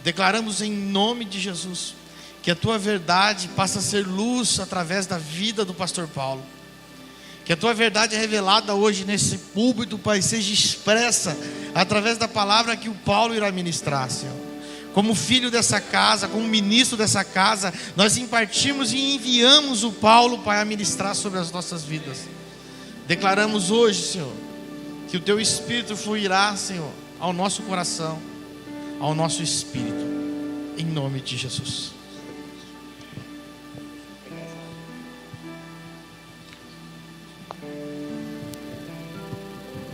Declaramos em nome de Jesus que a tua verdade passa a ser luz através da vida do pastor Paulo. Que a tua verdade revelada hoje nesse púlpito, Pai, seja expressa através da palavra que o Paulo irá ministrar, Senhor. Como filho dessa casa, como ministro dessa casa, nós impartimos e enviamos o Paulo, Pai, a ministrar sobre as nossas vidas. Declaramos hoje, Senhor, que o teu Espírito fluirá, Senhor, ao nosso coração, ao nosso espírito, em nome de Jesus.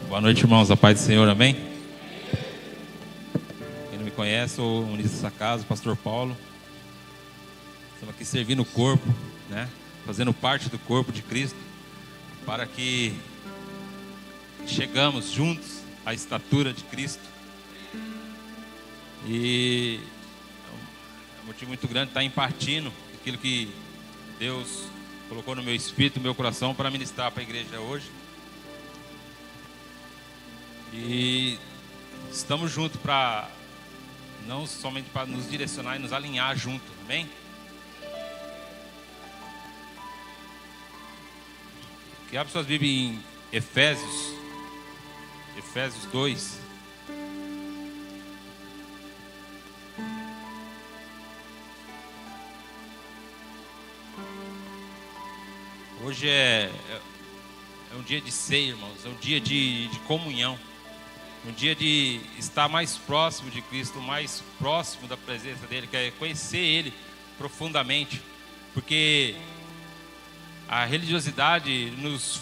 Boa noite, irmãos, a paz do Senhor, amém? Quem não me conhece, sou o ministro dessa casa, o pastor Paulo. Estamos aqui servindo o corpo, né? Fazendo parte do corpo de Cristo, para que chegamos juntos à estatura de Cristo. E é um motivo muito grande estar impartindo aquilo que Deus colocou no meu espírito, no meu coração, para ministrar para a igreja hoje. E estamos juntos para, não somente para nos direcionar e nos alinhar juntos, amém? Que abra suas Bíblias em Efésios 2. Hoje é um dia de ceia, irmãos, é um dia de comunhão. Um dia de estar mais próximo de Cristo, mais próximo da presença dEle, que é conhecer Ele profundamente, porque a religiosidade nos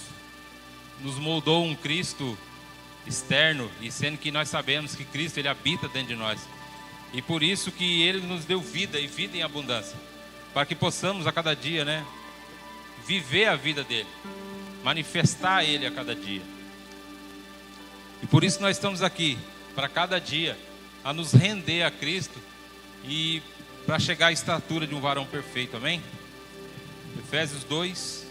moldou um Cristo externo, e sendo que nós sabemos que Cristo, Ele habita dentro de nós, e por isso que Ele nos deu vida, e vida em abundância, para que possamos a cada dia, né, viver a vida dEle, manifestar Ele a cada dia. E por isso nós estamos aqui, para cada dia, a nos render a Cristo e para chegar à estatura de um varão perfeito, amém? Efésios 2,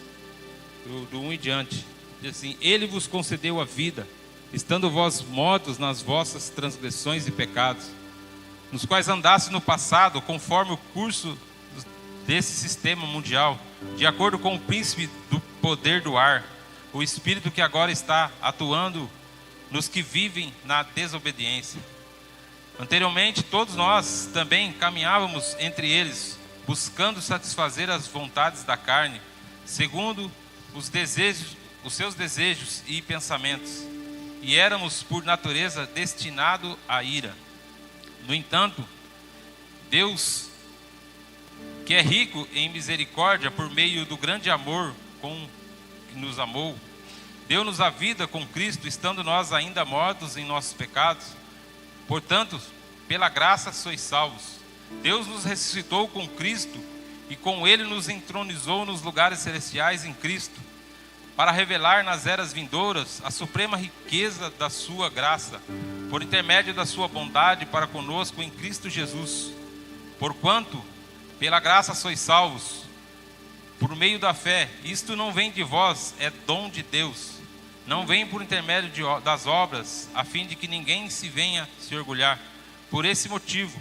do 1 em diante, diz assim: Ele vos concedeu a vida, estando vós mortos nas vossas transgressões e pecados, nos quais andaste no passado, conforme o curso desse sistema mundial, de acordo com o príncipe do poder do ar, o espírito que agora está atuando nos que vivem na desobediência. Anteriormente, todos nós também caminhávamos entre eles, buscando satisfazer as vontades da carne, segundo os seus desejos e pensamentos, e éramos, por natureza, destinados à ira. No entanto, Deus, que é rico em misericórdia, por meio do grande amor com que nos amou, deu-nos a vida com Cristo, estando nós ainda mortos em nossos pecados. Portanto, pela graça sois salvos. Deus nos ressuscitou com Cristo e com Ele nos entronizou nos lugares celestiais em Cristo, para revelar nas eras vindouras a suprema riqueza da sua graça, por intermédio da sua bondade para conosco em Cristo Jesus. Porquanto, pela graça sois salvos, por meio da fé. Isto não vem de vós, é dom de Deus. Não vem por intermédio das obras, a fim de que ninguém se venha se orgulhar. Por esse motivo,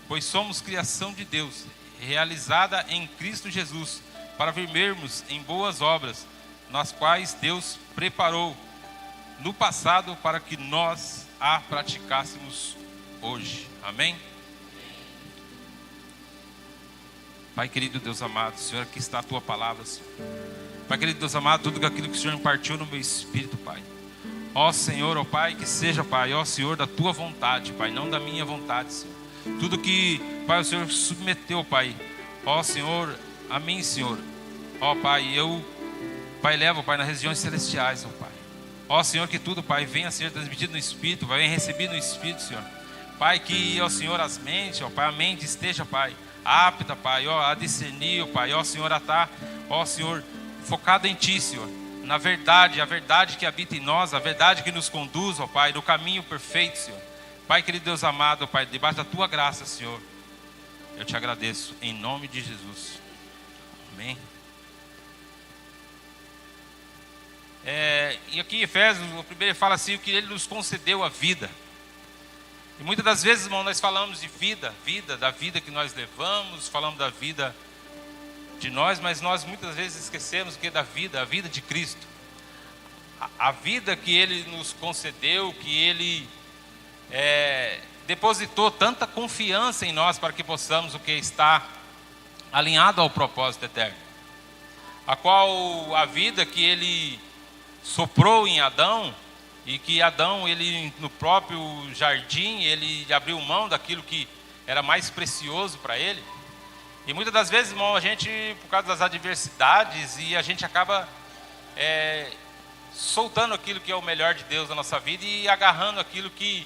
pois somos criação de Deus, realizada em Cristo Jesus, para vivermos em boas obras, nas quais Deus preparou no passado para que nós a praticássemos hoje. Amém? Pai querido, Deus amado, Senhor, aqui está a Tua palavra, Senhor. Pai querido, Deus amado, tudo aquilo que o Senhor impartiu no meu espírito, Pai. Ó Senhor, ó Pai, que seja, Pai, ó Senhor, da Tua vontade, Pai, não da minha vontade, Senhor. Tudo que, Pai, o Senhor submeteu, Pai, ó Senhor, a mim, Senhor. Ó Pai, eu, Pai, levo, Pai, nas regiões celestiais, ó Pai. Ó Senhor, que tudo, Pai, venha a ser transmitido no Espírito, Pai, venha recebido no Espírito, Senhor. Pai, que, ó Senhor, as mentes, ó Pai, a mente esteja, Pai, apta, Pai, ó, a discernir, ó Pai, ó Senhor, a estar, ó Senhor, focado em Ti, Senhor, na verdade, a verdade que habita em nós, a verdade que nos conduz, ó Pai, no caminho perfeito, Senhor. Pai, querido Deus amado, ó Pai, debaixo da Tua graça, Senhor, eu Te agradeço, em nome de Jesus. Amém. E aqui em Efésios, o primeiro fala assim, que Ele nos concedeu a vida. E muitas das vezes, irmão, nós falamos de da vida que nós levamos, falamos da vida de nós, mas nós muitas vezes esquecemos o que é da vida, a vida de Cristo. A vida que Ele nos concedeu, que Ele depositou tanta confiança em nós para que possamos o que estar alinhado ao propósito eterno. A qual a vida que Ele soprou em Adão, e que Adão, ele no próprio jardim, ele abriu mão daquilo que era mais precioso para ele. E muitas das vezes, irmão, a gente, por causa das adversidades, e a gente acaba soltando aquilo que é o melhor de Deus na nossa vida e agarrando aquilo que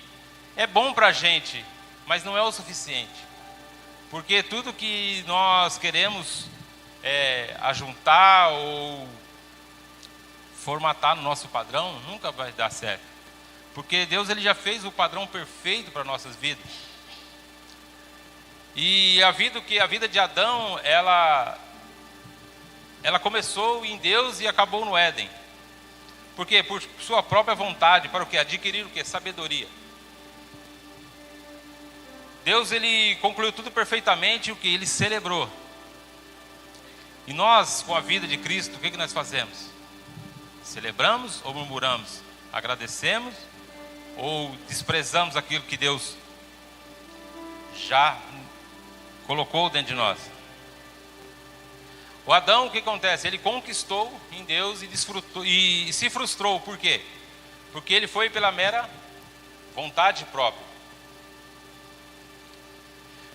é bom para a gente, mas não é o suficiente. Porque tudo que nós queremos ajuntar ou formatar no nosso padrão, nunca vai dar certo. Porque Deus, ele já fez o padrão perfeito para nossas vidas. E a vida de Adão, ela começou em Deus e acabou no Éden. Por quê? Por sua própria vontade, para o quê? Adquirir o quê? Sabedoria. Deus, ele concluiu tudo perfeitamente, o que? Ele celebrou. E nós, com a vida de Cristo, o que nós fazemos? Celebramos ou murmuramos? Agradecemos ou desprezamos aquilo que Deus já colocou dentro de nós? O Adão, o que acontece? Ele conquistou em Deus e desfrutou, e se frustrou. Por quê? Porque ele foi pela mera vontade própria.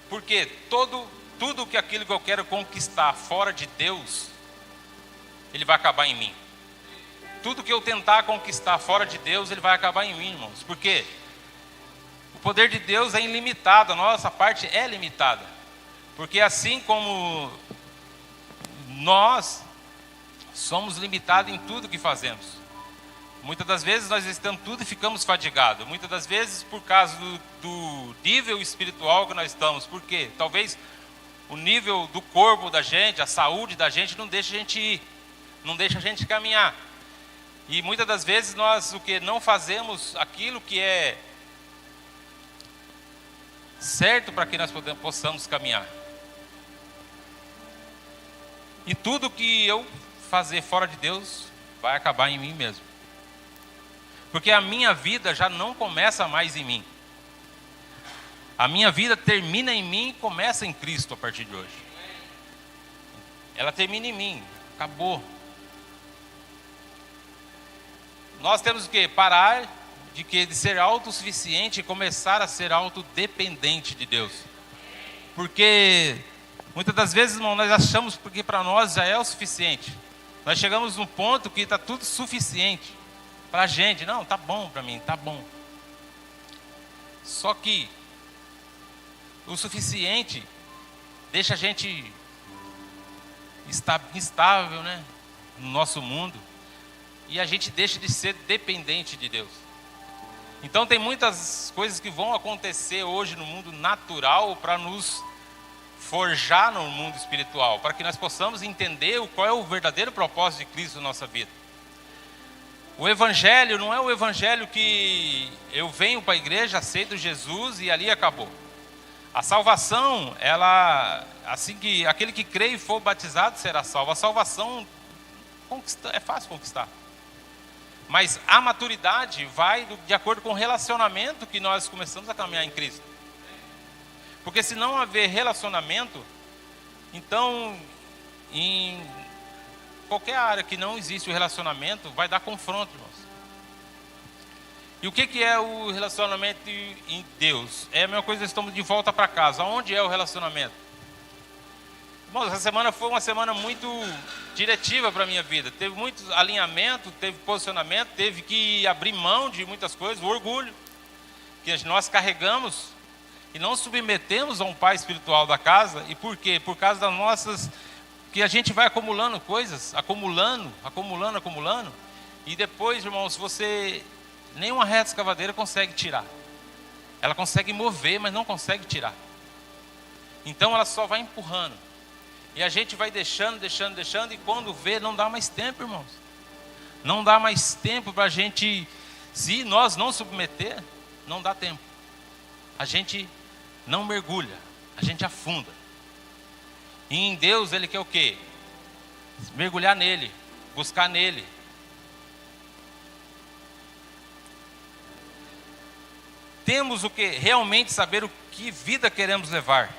Porque tudo que aquilo que eu quero conquistar fora de Deus, ele vai acabar em mim. Tudo que eu tentar conquistar fora de Deus, ele vai acabar em mim, irmãos. Porque o poder de Deus é ilimitado, a nossa parte é limitada. Porque assim como nós somos limitados em tudo que fazemos. Muitas das vezes nós estamos tudo e ficamos fadigados. Muitas das vezes por causa do nível espiritual que nós estamos. Porque talvez o nível do corpo da gente, a saúde da gente não deixa a gente ir. Não deixa a gente caminhar. E muitas das vezes nós não fazemos aquilo que é certo para que nós possamos caminhar. E tudo que eu fazer fora de Deus vai acabar em mim mesmo. Porque a minha vida já não começa mais em mim. A minha vida termina em mim e começa em Cristo a partir de hoje. Ela termina em mim, acabou. Nós temos que parar de ser autossuficiente e começar a ser autodependente de Deus. Porque muitas das vezes, irmão, nós achamos que para nós já é o suficiente. Nós chegamos num ponto que está tudo suficiente para a gente. Não, tá bom para mim, tá bom. Só que o suficiente deixa a gente instável, né, no nosso mundo. E a gente deixa de ser dependente de Deus. Então tem muitas coisas que vão acontecer hoje no mundo natural para nos forjar no mundo espiritual, para que nós possamos entender qual é o verdadeiro propósito de Cristo na nossa vida. O Evangelho não é o Evangelho que eu venho para a igreja, aceito Jesus e ali acabou. A salvação, assim que aquele que crê e for batizado será salvo. A salvação é fácil conquistar. Mas a maturidade vai de acordo com o relacionamento que nós começamos a caminhar em Cristo. Porque se não haver relacionamento, então em qualquer área que não existe o relacionamento, vai dar confronto, irmãos. E o que é o relacionamento em Deus? É a mesma coisa, estamos de volta para casa. Onde é o relacionamento? Irmãos, essa semana foi uma semana muito diretiva para a minha vida. Teve muito alinhamento, teve posicionamento, teve que abrir mão de muitas coisas. O orgulho que nós carregamos e não submetemos a um pai espiritual da casa. E por quê? Por causa das nossas... que a gente vai acumulando coisas, acumulando. E depois, irmãos, nenhuma reta escavadeira consegue tirar. Ela consegue mover, mas não consegue tirar. Então ela só vai empurrando. E a gente vai deixando, e quando vê, não dá mais tempo, irmãos. Não dá mais tempo para a gente, se nós não submeter, não dá tempo. a gente não mergulha, a gente afunda. E em Deus Ele quer o quê? Mergulhar nele, buscar nele. Temos o que? Realmente saber o que vida queremos levar.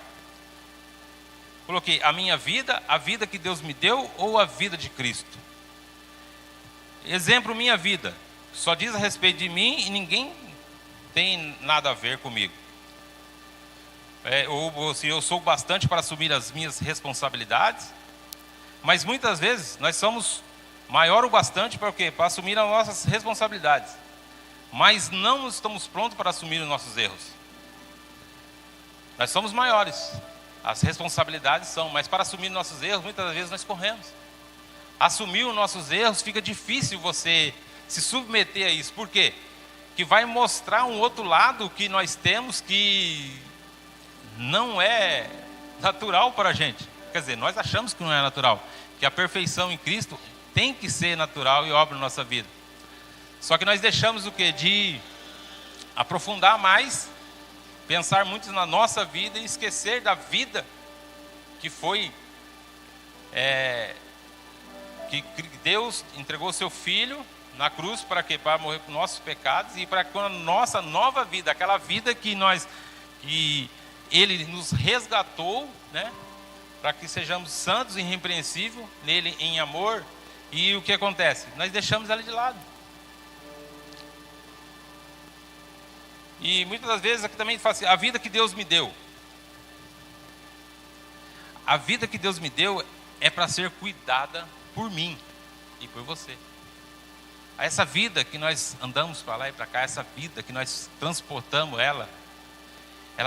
Coloquei a minha vida, a vida que Deus me deu ou a vida de Cristo. Exemplo, minha vida. Só diz a respeito de mim e ninguém tem nada a ver comigo. Ou se eu sou bastante para assumir as minhas responsabilidades, mas muitas vezes nós somos maior o bastante para o quê? Para assumir as nossas responsabilidades. Mas não estamos prontos para assumir os nossos erros. Nós somos maiores, as responsabilidades são, mas para assumir nossos erros, muitas vezes nós corremos. Assumir os nossos erros, fica difícil você se submeter a isso. Por quê? Que vai mostrar um outro lado que nós temos que não é natural para a gente. Quer dizer, nós achamos que não é natural, que a perfeição em Cristo tem que ser natural e obra na nossa vida. Só que nós deixamos o quê? De aprofundar mais, pensar muito na nossa vida e esquecer da vida que foi, que Deus entregou seu Filho na cruz para quê? Para morrer por nossos pecados e para que a nossa nova vida, aquela vida que Ele nos resgatou, né? Para que sejamos santos e irrepreensíveis nele em amor. E o que acontece? Nós deixamos ela de lado. E muitas das vezes aqui também fala assim, a vida que Deus me deu. A vida que Deus me deu é para ser cuidada por mim e por você. Essa vida que nós andamos para lá e para cá, essa vida que nós transportamos ela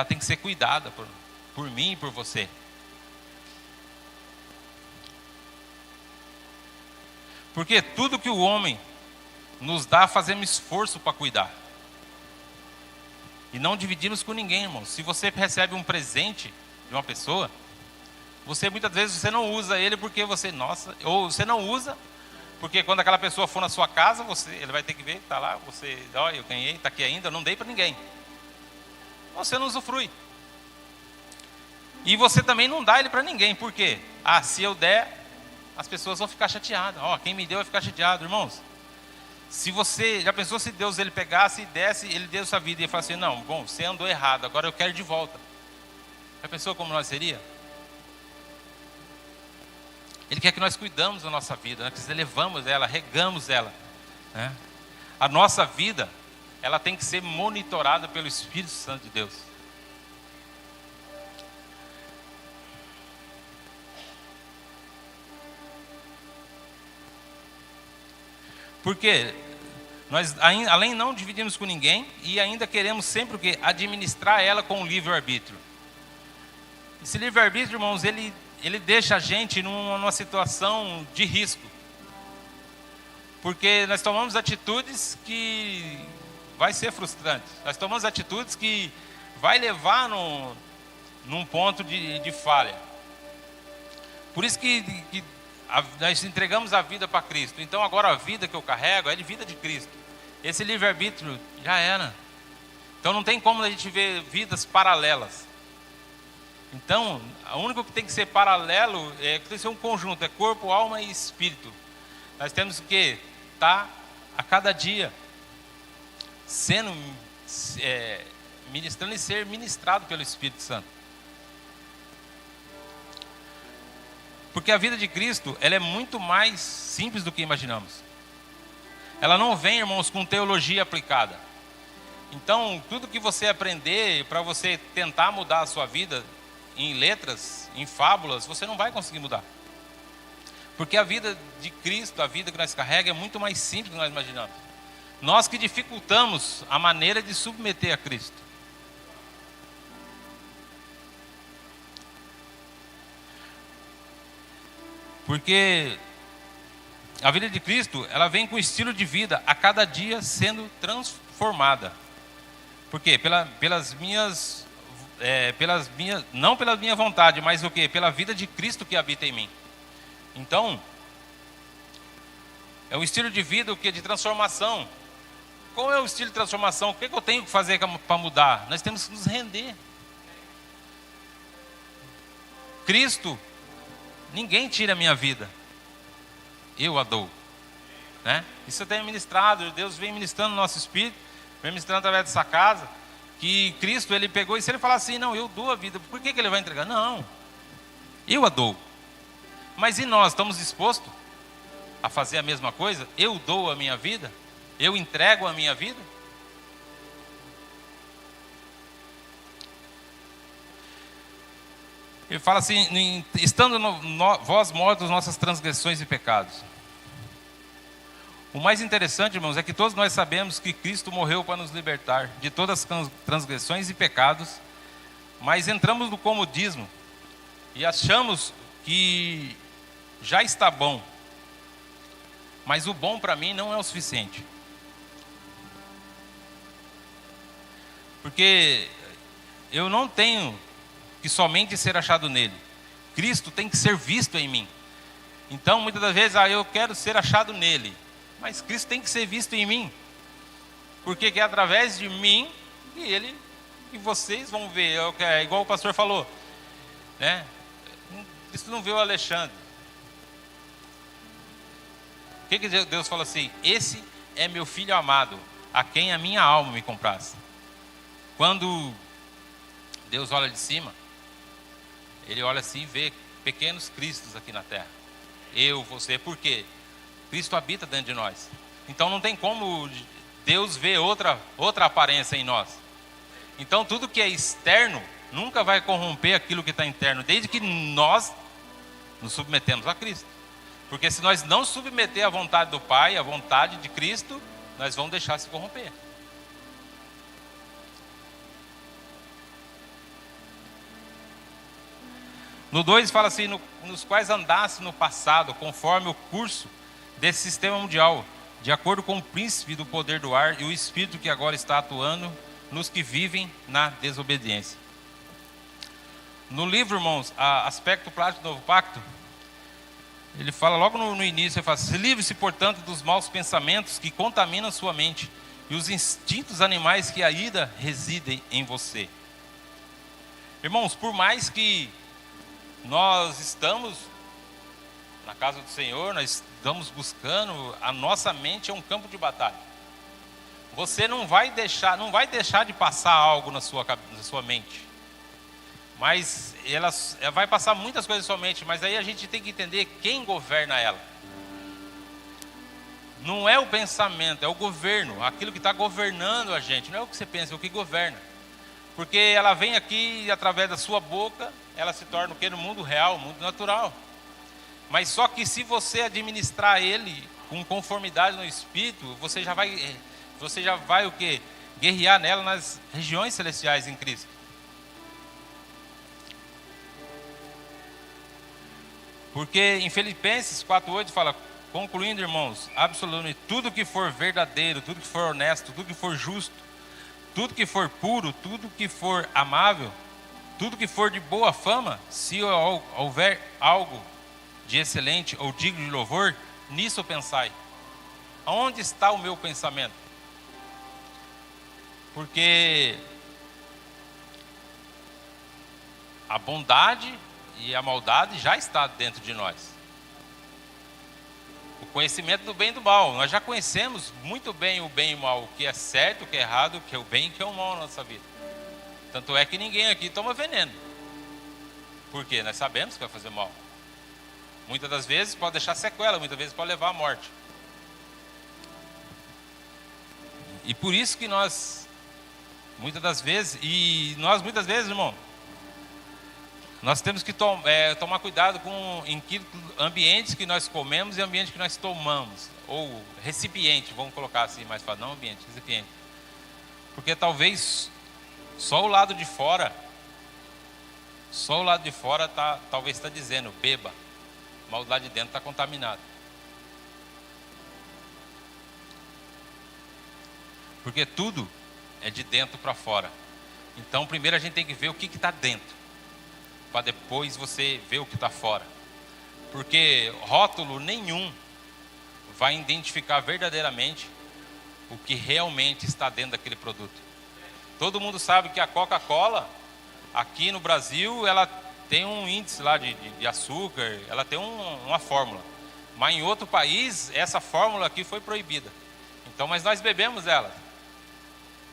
tem que ser cuidada por mim e por você. Porque tudo que o homem nos dá, fazemos esforço para cuidar. E não dividimos com ninguém, irmão. Se você recebe um presente de uma pessoa, você muitas vezes você não usa ele porque você, ou você não usa, porque quando aquela pessoa for na sua casa, ele vai ter que ver, está lá, você, olha, eu ganhei, está aqui ainda, eu não dei para ninguém. Você não usufrui. E você também não dá ele para ninguém, por quê? Se eu der, as pessoas vão ficar chateadas. Quem me deu vai ficar chateado, irmãos. Se você, já pensou se Deus ele pegasse e desse, ele deu sua vida e ele falasse assim, não, bom, você andou errado, agora eu quero de volta. Já pensou como nós seria? Ele quer que nós cuidamos da nossa vida, nós elevamos ela, regamos ela, né? A nossa vida, ela tem que ser monitorada pelo Espírito Santo de Deus. Porque nós, além não dividimos com ninguém, e ainda queremos sempre o quê? Administrar ela com o livre-arbítrio. Esse livre-arbítrio, irmãos, ele deixa a gente numa situação de risco. Porque nós tomamos atitudes que vai ser frustrante. Nós tomamos atitudes que vai levar num ponto de falha. Por isso que nós entregamos a vida para Cristo. Então agora a vida que eu carrego é de vida de Cristo. Esse livre-arbítrio já era. Então não tem como a gente ver vidas paralelas. Então, o único que tem que ser paralelo que tem que ser um conjunto, é corpo, alma e espírito. Nós temos que estar a cada dia sendo ministrando e ser ministrado pelo Espírito Santo. Porque a vida de Cristo, ela é muito mais simples do que imaginamos. Ela não vem, irmãos, com teologia aplicada. Então, tudo que você aprender para você tentar mudar a sua vida em letras, em fábulas, você não vai conseguir mudar. Porque a vida de Cristo, a vida que nós carregamos, é muito mais simples do que nós imaginamos. Nós que dificultamos a maneira de submeter a Cristo. Porque a vida de Cristo, ela vem com estilo de vida a cada dia sendo transformada. Por quê? Não pela minha vontade, mas o quê? Pela vida de Cristo que habita em mim. Então, é um estilo de vida o quê? De transformação. qual é o estilo de transformação? O que eu tenho que fazer para mudar? Nós temos que nos render. Cristo, ninguém tira a minha vida, eu a dou, né? Isso eu tenho ministrado, Deus vem ministrando no nosso espírito, vem ministrando através dessa casa, que Cristo, ele pegou, e se ele falar assim, não, eu dou a vida, por que ele vai entregar? Não, eu a dou. Mas e nós, estamos dispostos a fazer a mesma coisa? Eu dou a minha vida? Eu entrego a minha vida? Ele fala assim, estando vós mortos nossas transgressões e pecados. O mais interessante, irmãos, é que todos nós sabemos que Cristo morreu para nos libertar de todas as transgressões e pecados, mas entramos no comodismo e achamos que já está bom, mas o bom para mim não é o suficiente. Porque eu não tenho que somente ser achado nele. Cristo tem que ser visto em mim. Então, muitas das vezes, eu quero ser achado nele. Mas Cristo tem que ser visto em mim. Porque é através de mim que ele e vocês vão ver. É igual o pastor falou, né? Cristo não vê o Alexandre. O que Deus fala assim? Esse é meu filho amado, a quem a minha alma me comprasse. Quando Deus olha de cima, ele olha assim e vê pequenos Cristos aqui na terra. Eu, você, por quê? Cristo habita dentro de nós. Então não tem como Deus ver outra aparência em nós. Então tudo que é externo nunca vai corromper aquilo que está interno, desde que nós nos submetemos a Cristo. Porque se nós não submeter à vontade do Pai, à vontade de Cristo, nós vamos deixar se corromper. No 2 fala assim, nos quais andasse no passado, conforme o curso desse sistema mundial, de acordo com o príncipe do poder do ar e o espírito que agora está atuando nos que vivem na desobediência. No livro, irmãos, Aspecto Prático do Novo Pacto, ele fala logo no início, ele fala, livre-se, portanto, dos maus pensamentos que contaminam sua mente e os instintos animais que ainda residem em você. Irmãos, por mais que nós estamos na casa do Senhor, nós estamos buscando, a nossa mente é um campo de batalha. Você não vai deixar de passar algo na sua mente. Mas ela vai passar muitas coisas na sua mente, mas aí a gente tem que entender quem governa ela. Não é o pensamento, é o governo, aquilo que está governando a gente, não é o que você pensa, é o que governa. Porque ela vem aqui e através da sua boca, ela se torna o que no mundo real, no mundo natural. Mas só que se você administrar ele com conformidade no Espírito, você já vai o quê? Guerrear nela nas regiões celestiais em Cristo. Porque em Filipenses 4:8 fala, concluindo, irmãos, absolutamente tudo que for verdadeiro, tudo que for honesto, tudo que for justo, tudo que for puro, tudo que for amável, tudo que for de boa fama, se houver algo de excelente ou digno de louvor, nisso pensai. Aonde está o meu pensamento? Porque a bondade e a maldade já está dentro de nós. O conhecimento do bem e do mal. Nós já conhecemos muito bem o bem e o mal, o que é certo, o que é errado, o que é o bem e o que é o mal na nossa vida. Tanto é que ninguém aqui toma veneno. Por quê? Nós sabemos que vai fazer mal. Muitas das vezes pode deixar sequela, muitas vezes pode levar à morte. E por isso que nós, muitas vezes, irmão, nós temos que tomar cuidado em que ambientes que nós comemos e ambientes que nós tomamos. Ou recipiente, vamos colocar assim mais fácil, não ambiente, recipiente. Porque talvez só o lado de fora talvez está dizendo, beba. Mas o lado de dentro está contaminado. Porque tudo é de dentro para fora. Então primeiro a gente tem que ver o que está dentro, para depois você ver o que está fora. Porque rótulo nenhum vai identificar verdadeiramente o que realmente está dentro daquele produto. Todo mundo sabe que a Coca-Cola, aqui no Brasil, ela tem um índice lá de açúcar, ela tem uma fórmula. Mas em outro país, essa fórmula aqui foi proibida. Então, mas nós bebemos ela.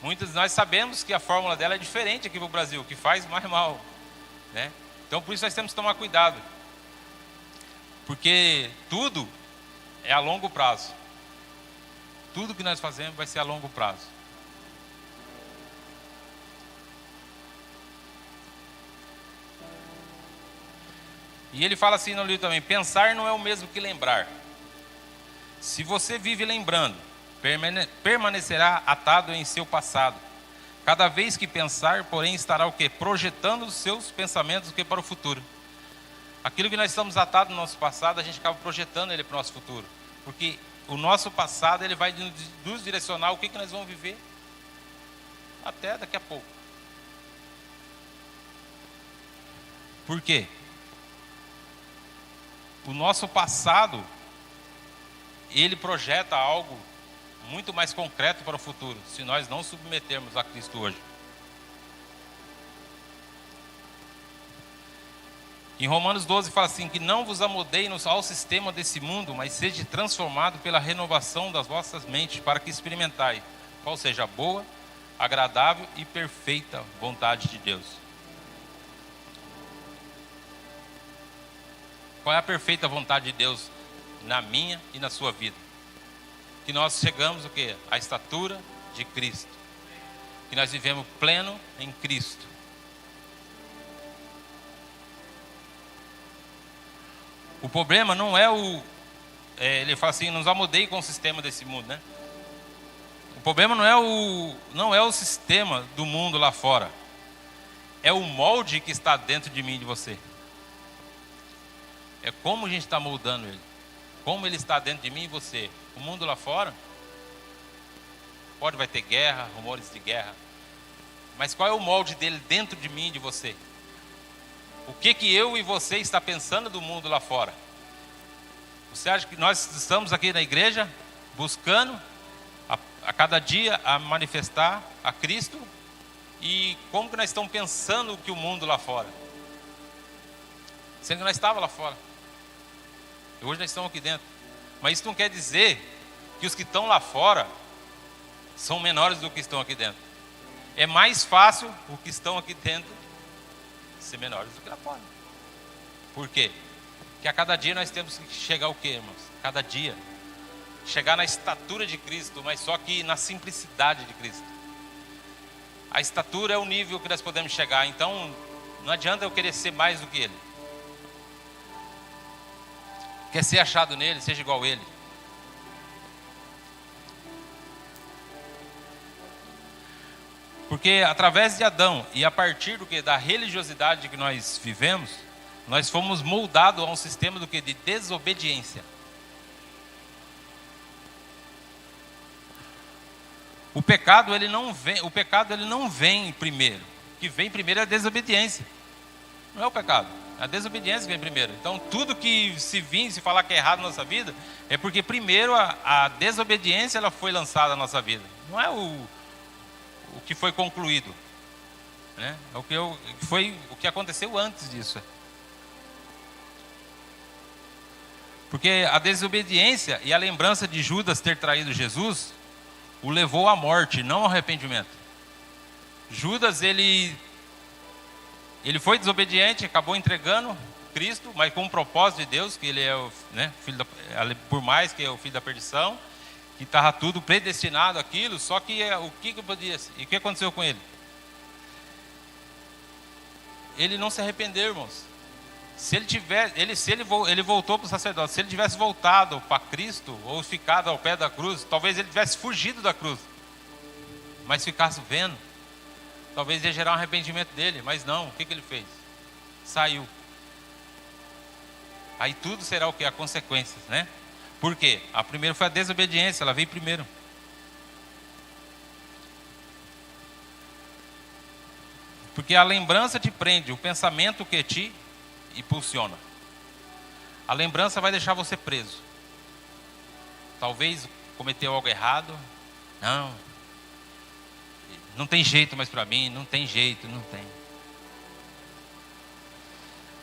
Muitos de nós sabemos que a fórmula dela é diferente aqui no Brasil, que faz mais mal, né? Então, por isso nós temos que tomar cuidado. Porque tudo é a longo prazo. Tudo que nós fazemos vai ser a longo prazo. E ele fala assim no livro também: pensar não é o mesmo que lembrar. Se você vive lembrando, permanecerá atado em seu passado. Cada vez que pensar, porém, estará o quê? Projetando os seus pensamentos o quê? Para o futuro. Aquilo que nós estamos atados no nosso passado, a gente acaba projetando ele para o nosso futuro. Porque o nosso passado, ele vai nos direcionar o que nós vamos viver até daqui a pouco. Por quê? O nosso passado, ele projeta algo muito mais concreto para o futuro, se nós não submetermos a Cristo hoje. Em Romanos 12 fala assim, que não vos amoldeis ao sistema desse mundo, mas sede transformado pela renovação das vossas mentes, para que experimentai qual seja a boa, agradável e perfeita vontade de Deus. Qual é a perfeita vontade de Deus na minha e na sua vida? Que nós chegamos o quê? À estatura de Cristo. Que nós vivemos pleno em Cristo. O problema não é ele fala assim, nos amoldei com o sistema desse mundo, né? O problema não é o sistema do mundo lá fora. É o molde que está dentro de mim e de você. É como a gente está moldando ele. Como ele está dentro de mim e você. O mundo lá fora vai ter guerra, rumores de guerra. Mas qual é o molde dele dentro de mim e de você? O que eu e você está pensando do mundo lá fora? Você acha que nós estamos aqui na igreja buscando a cada dia a manifestar a Cristo? E como que nós estamos pensando que o mundo lá fora? Sendo que nós estávamos lá fora. E hoje nós estamos aqui dentro. Mas isso não quer dizer que os que estão lá fora são menores do que estão aqui dentro. É mais fácil os que estão aqui dentro ser menores do que lá fora. Por quê? Porque a cada dia nós temos que chegar ao quê, irmãos? Cada dia. Chegar na estatura de Cristo, mas só que na simplicidade de Cristo. A estatura é o nível que nós podemos chegar. Então, não adianta eu querer ser mais do que Ele. Quer ser achado nele, seja igual a Ele. Porque através de Adão e a partir do que? Da religiosidade que nós vivemos, nós fomos moldados a um sistema do que? De desobediência. O pecado ele não vem primeiro. O que vem primeiro é a desobediência. Não é o pecado, é a desobediência que vem primeiro. Então tudo que se falar que é errado na nossa vida, é porque primeiro a desobediência ela foi lançada na nossa vida. Não é o que foi concluído, né? Foi o que aconteceu antes disso. Porque a desobediência e a lembrança de Judas ter traído Jesus o levou à morte, não ao arrependimento. Judas ele foi desobediente, acabou entregando Cristo, mas com um propósito de Deus, que ele é o, né, por mais que é o filho da perdição, que estava tudo predestinado àquilo, só que o que podia, e o que aconteceu com ele? Ele não se arrependeu, irmãos. Ele voltou para o sacerdote. Se ele tivesse voltado para Cristo ou ficado ao pé da cruz, talvez ele tivesse fugido da cruz, mas ficasse vendo, talvez ia gerar um arrependimento dele. Mas não, o que ele fez? Saiu. Aí tudo será o que? A consequência, né? Por quê? A primeira foi a desobediência, ela veio primeiro. Porque a lembrança te prende, o pensamento que te impulsiona. A lembrança vai deixar você preso. Talvez cometeu algo errado, Não tem jeito mais para mim, não tem jeito, não tem.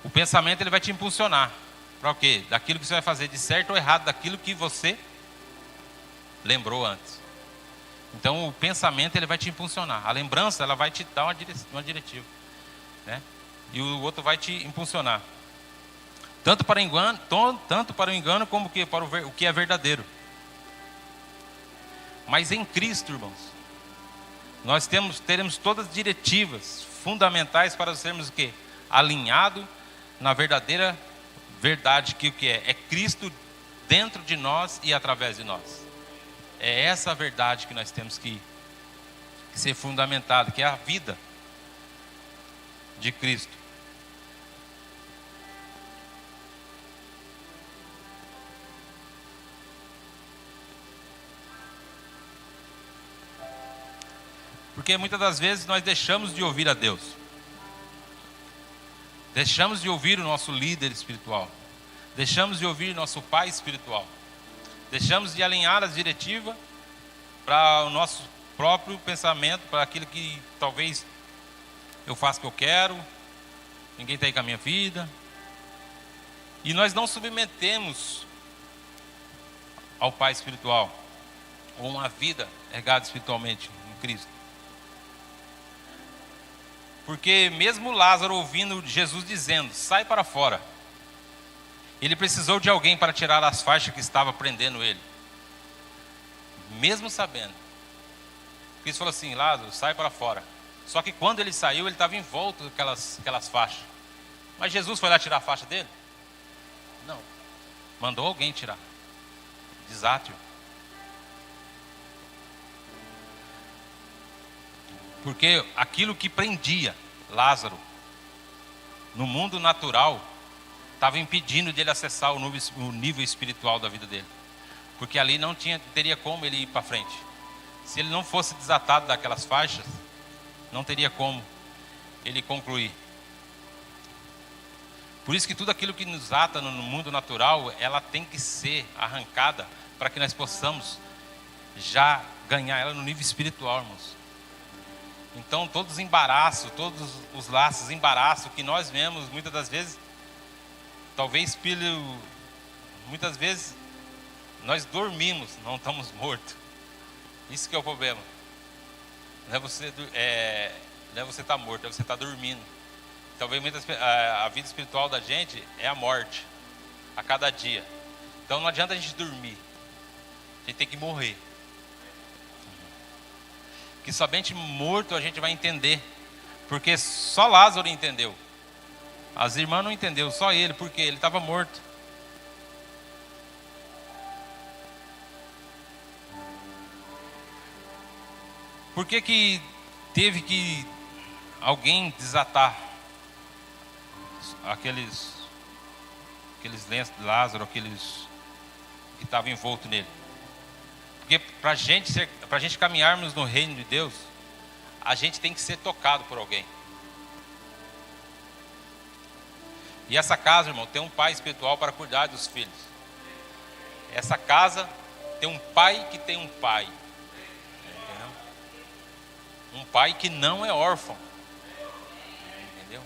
O pensamento ele vai te impulsionar para o quê? Daquilo que você vai fazer de certo ou errado, daquilo que você lembrou antes. Então o pensamento ele vai te impulsionar. A lembrança ela vai te dar uma diretiva, né? E o outro vai te impulsionar. Tanto para o engano como que para o que é verdadeiro. Mas em Cristo, irmãos, nós teremos todas as diretivas fundamentais para sermos o quê? Alinhado na verdadeira verdade, que o que é? É Cristo dentro de nós e através de nós. É essa a verdade que nós temos que ser fundamentado, que é a vida de Cristo. Porque muitas das vezes nós deixamos de ouvir a Deus. Deixamos de ouvir o nosso líder espiritual. Deixamos de ouvir nosso pai espiritual. Deixamos de alinhar as diretivas para o nosso próprio pensamento, para aquilo que talvez eu faço o que eu quero, ninguém está aí com a minha vida. E nós não submetemos ao pai espiritual, ou uma vida regada espiritualmente em Cristo. Porque mesmo Lázaro ouvindo Jesus dizendo, sai para fora, ele precisou de alguém para tirar as faixas que estava prendendo ele. Mesmo sabendo. Cristo falou assim, Lázaro, sai para fora. Só que quando ele saiu, ele estava envolto com aquelas faixas. Mas Jesus foi lá tirar a faixa dele? Não. Mandou alguém tirar. Desate-o. Porque aquilo que prendia Lázaro no mundo natural estava impedindo dele acessar o nível espiritual da vida dele. Porque ali não teria como ele ir para frente. Se ele não fosse desatado daquelas faixas, não teria como ele concluir. Por isso que tudo aquilo que nos ata no mundo natural, ela tem que ser arrancada para que nós possamos já ganhar ela no nível espiritual, irmãos. Então todos os embaraços, todos os laços, embaraço que nós vemos muitas das vezes, talvez muitas vezes nós dormimos, não estamos mortos. Isso que é o problema. Não é você estar morto, é você estar dormindo. Talvez a vida espiritual da gente é a morte a cada dia. Então não adianta a gente dormir, a gente tem que morrer. Que somente morto a gente vai entender, porque só Lázaro entendeu. As irmãs não entenderam, só ele, porque ele estava morto. Por que teve que alguém desatar aqueles lenços de Lázaro, aqueles que estavam envoltos nele? Porque para a gente caminharmos no reino de Deus, a gente tem que ser tocado por alguém. E essa casa, irmão, tem um pai espiritual para cuidar dos filhos. Essa casa tem um pai que tem um pai. Entendeu? Um pai que não é órfão. Entendeu?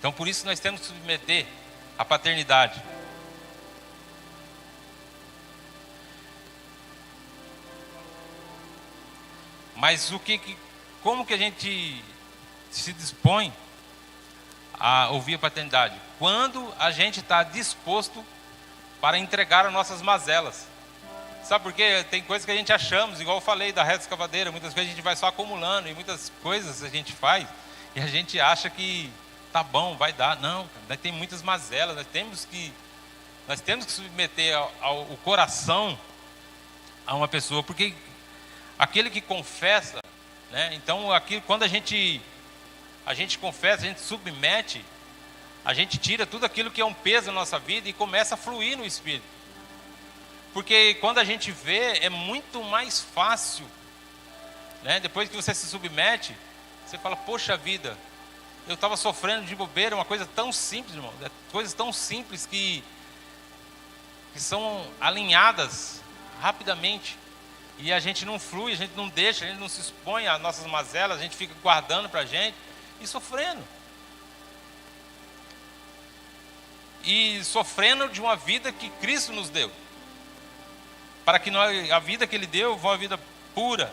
Então por isso nós temos que submeter a paternidade. Mas como que a gente se dispõe a ouvir a paternidade? Quando a gente está disposto para entregar as nossas mazelas. Sabe por quê? Tem coisas que a gente achamos, igual eu falei da reta escavadeira, muitas coisas a gente vai só acumulando, e muitas coisas a gente faz, e a gente acha que tá bom, vai dar. Não, cara, tem muitas mazelas, nós temos que submeter o coração a uma pessoa, porque aquele que confessa, né? Então quando a gente confessa, a gente submete, a gente tira tudo aquilo que é um peso na nossa vida e começa a fluir no Espírito. Porque quando a gente vê, é muito mais fácil, né? Depois que você se submete, você fala, poxa vida, eu estava sofrendo de bobeira, uma coisa tão simples, irmão, coisas tão simples que são alinhadas rapidamente. E a gente não flui, a gente não deixa, a gente não se expõe às nossas mazelas, a gente fica guardando para a gente e sofrendo. E sofrendo de uma vida que Cristo nos deu. Para que a vida que Ele deu foi uma vida pura,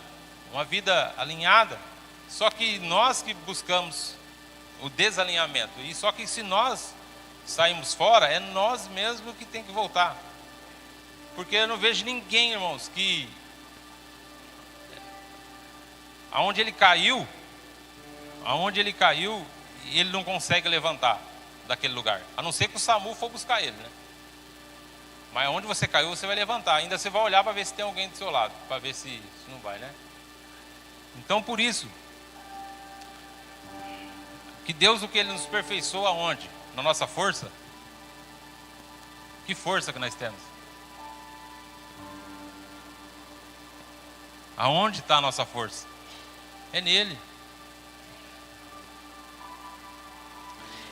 uma vida alinhada. Só que nós que buscamos o desalinhamento. E só que se nós saímos fora, é nós mesmos que tem que voltar. Porque eu não vejo ninguém, irmãos, que aonde ele caiu, ele não consegue levantar daquele lugar. A não ser que o SAMU for buscar ele, né? Mas onde você caiu, você vai levantar. Ainda você vai olhar para ver se tem alguém do seu lado, para ver se não vai, né? Então, por isso, que Deus, o que Ele nos aperfeiçoa aonde? Na nossa força? Que força que nós temos? Aonde está a nossa força? É nele.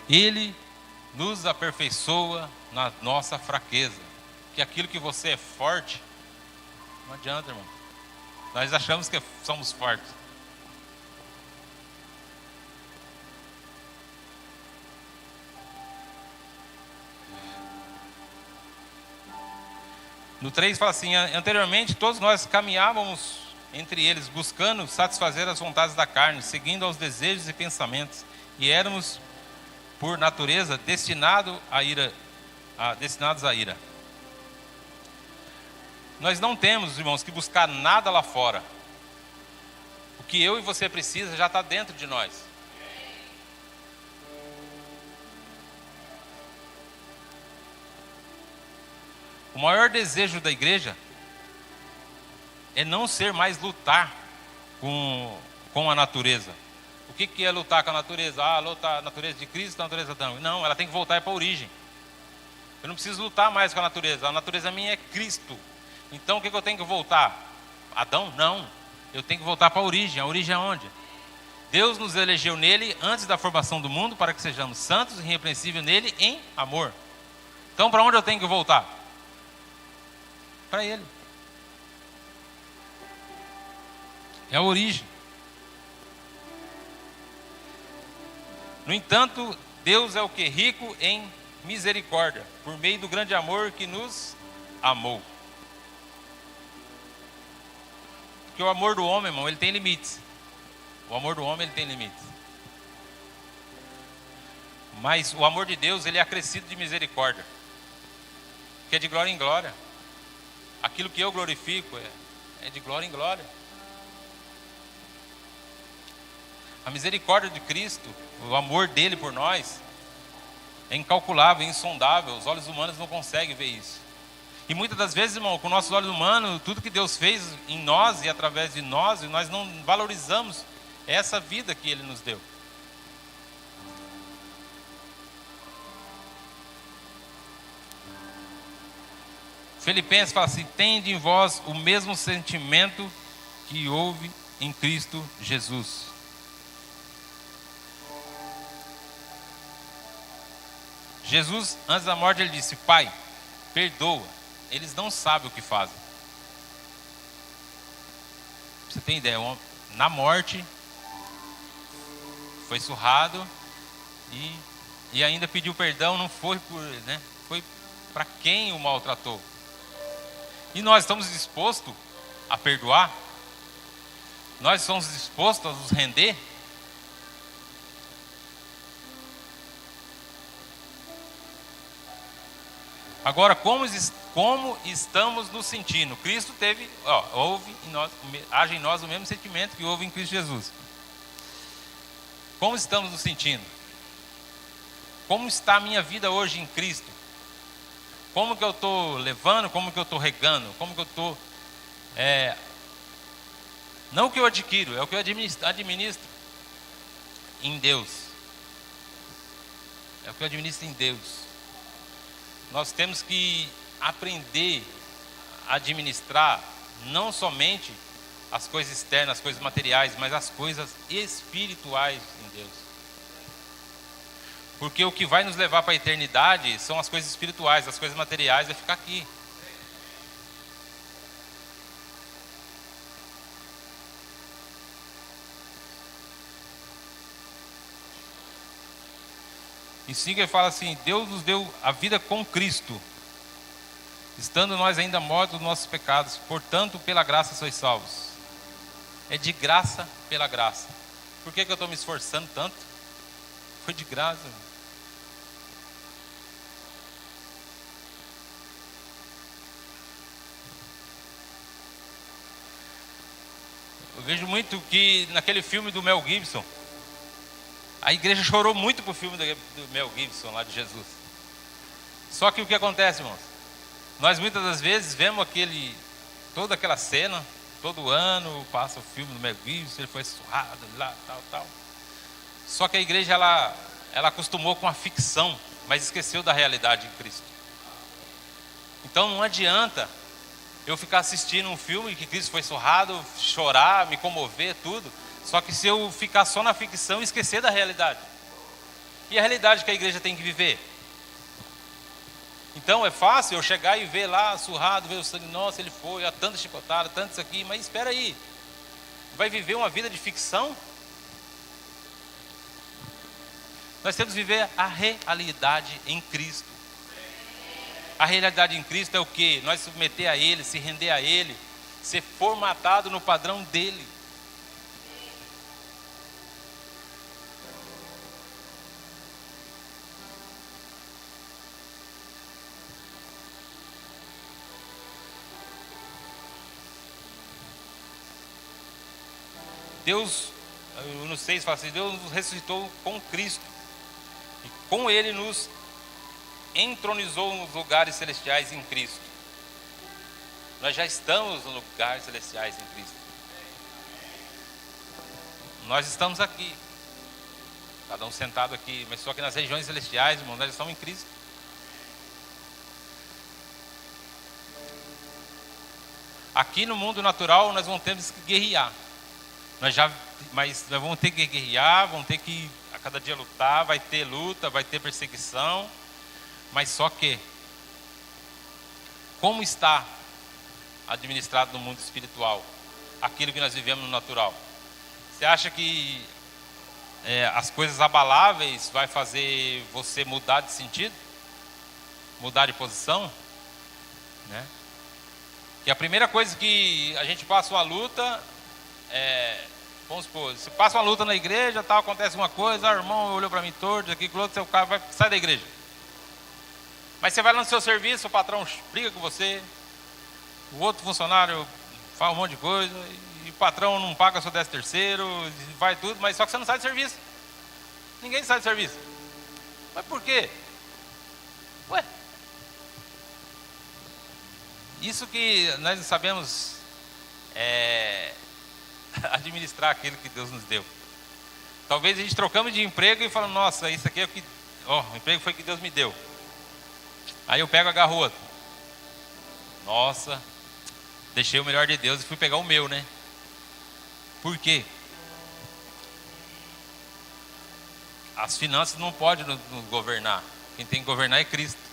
Ele nos aperfeiçoa na nossa fraqueza. Que aquilo que você é forte, não adianta, irmão. Nós achamos que somos fortes. No 3 fala assim: anteriormente todos nós caminhávamos entre eles, buscando satisfazer as vontades da carne, seguindo aos desejos e pensamentos, e éramos, por natureza, destinados à ira. Nós não temos, irmãos, que buscar nada lá fora. O que eu e você precisa já está dentro de nós. O maior desejo da igreja é não ser mais lutar com a natureza. O que é lutar com a natureza? Lutar a natureza de Cristo, a natureza de Adão. Não, ela tem que voltar para a origem. Eu não preciso lutar mais com a natureza minha é Cristo. Então o que eu tenho que voltar? Adão? Não. Eu tenho que voltar para a origem. A origem é onde? Deus nos elegeu nele antes da formação do mundo para que sejamos santos e irrepreensíveis nele em amor. Então para onde eu tenho que voltar? Para Ele. É a origem. No entanto, Deus é o que? Rico em misericórdia, por meio do grande amor que nos amou. Porque o amor do homem, irmão, ele tem limites. O amor do homem, ele tem limites. Mas o amor de Deus, ele é acrescido de misericórdia. Que é de glória em glória. Aquilo que eu glorifico é de glória em glória. A misericórdia de Cristo, o amor dele por nós, é incalculável, é insondável. Os olhos humanos não conseguem ver isso. E muitas das vezes, irmão, com nossos olhos humanos, tudo que Deus fez em nós e através de nós, nós não valorizamos essa vida que Ele nos deu. Filipenses fala assim: tende em vós o mesmo sentimento que houve em Cristo Jesus. Jesus, antes da morte, ele disse: Pai, perdoa, eles não sabem o que fazem. Você tem ideia? Na morte, foi surrado e ainda pediu perdão. Não foi por, né? Foi para quem o maltratou. E nós estamos dispostos a perdoar? Nós estamos dispostos a nos render? Agora, como estamos nos sentindo? Cristo teve, age em nós o mesmo sentimento que houve em Cristo Jesus. Como estamos nos sentindo? Como está a minha vida hoje em Cristo? Como que eu estou levando? Como que eu estou regando? Como que eu estou... Não o que eu adquiro, é o que eu administro em Deus. É o que eu administro em Deus. Nós temos que aprender a administrar não somente as coisas externas, as coisas materiais, mas as coisas espirituais em Deus. Porque o que vai nos levar para a eternidade são as coisas espirituais, as coisas materiais vai ficar aqui. Em 5 ele fala assim: Deus nos deu a vida com Cristo, estando nós ainda mortos dos nossos pecados, portanto pela graça sois salvos. É de graça pela graça. Por que eu estou me esforçando tanto? Foi de graça. Eu vejo muito que naquele filme do Mel Gibson, a igreja chorou muito pro filme do Mel Gibson, lá de Jesus. Só que o que acontece, irmãos? Nós muitas das vezes vemos toda aquela cena, todo ano passa o filme do Mel Gibson, ele foi surrado lá, tal. Só que a igreja, ela acostumou com a ficção, mas esqueceu da realidade em Cristo. Então não adianta eu ficar assistindo um filme que Cristo foi surrado, chorar, me comover, tudo. Só que se eu ficar só na ficção, esquecer da realidade. E a realidade que a igreja tem que viver? Então é fácil eu chegar e ver lá, surrado, ver o sangue, nossa, ele foi, há tanta chicotada, tanto isso aqui, mas espera aí. Vai viver uma vida de ficção? Nós temos que viver a realidade em Cristo. A realidade em Cristo é o quê? Nós submeter a Ele, se render a Ele, ser formatado no padrão dEle. Deus, no 6 fala assim, Deus nos ressuscitou com Cristo. E com Ele nos entronizou nos lugares celestiais em Cristo. Nós já estamos nos lugares celestiais em Cristo. Nós estamos aqui, cada um sentado aqui, mas só que nas regiões celestiais, irmão, nós estamos em Cristo. Aqui no mundo natural nós vamos ter que guerrear. Mas nós vamos ter que guerrear, vamos ter que a cada dia lutar, vai ter luta, vai ter perseguição. Mas só que, como está administrado no mundo espiritual aquilo que nós vivemos no natural? Você acha que as coisas abaláveis vai fazer você mudar de sentido? Mudar de posição? Né? Que a primeira coisa que a gente passa uma luta vamos supor, se passa uma luta na igreja, tal, acontece uma coisa, o irmão olhou para mim torto, aqui, o outro, seu cara sai da igreja. Mas você vai lá no seu serviço, o patrão briga com você, o outro funcionário fala um monte de coisa, e o patrão não paga seu 13º, vai tudo, mas só que você não sai de serviço. Ninguém sai de serviço. Mas por quê? Ué, isso que nós não sabemos administrar aquilo que Deus nos deu. Talvez a gente trocamos de emprego e falamos, nossa, isso aqui é o que, o emprego foi que Deus me deu. Aí eu pego, agarro outro. Nossa, deixei o melhor de Deus e fui pegar o meu, né? Por quê? As finanças não podem nos governar. Quem tem que governar é Cristo.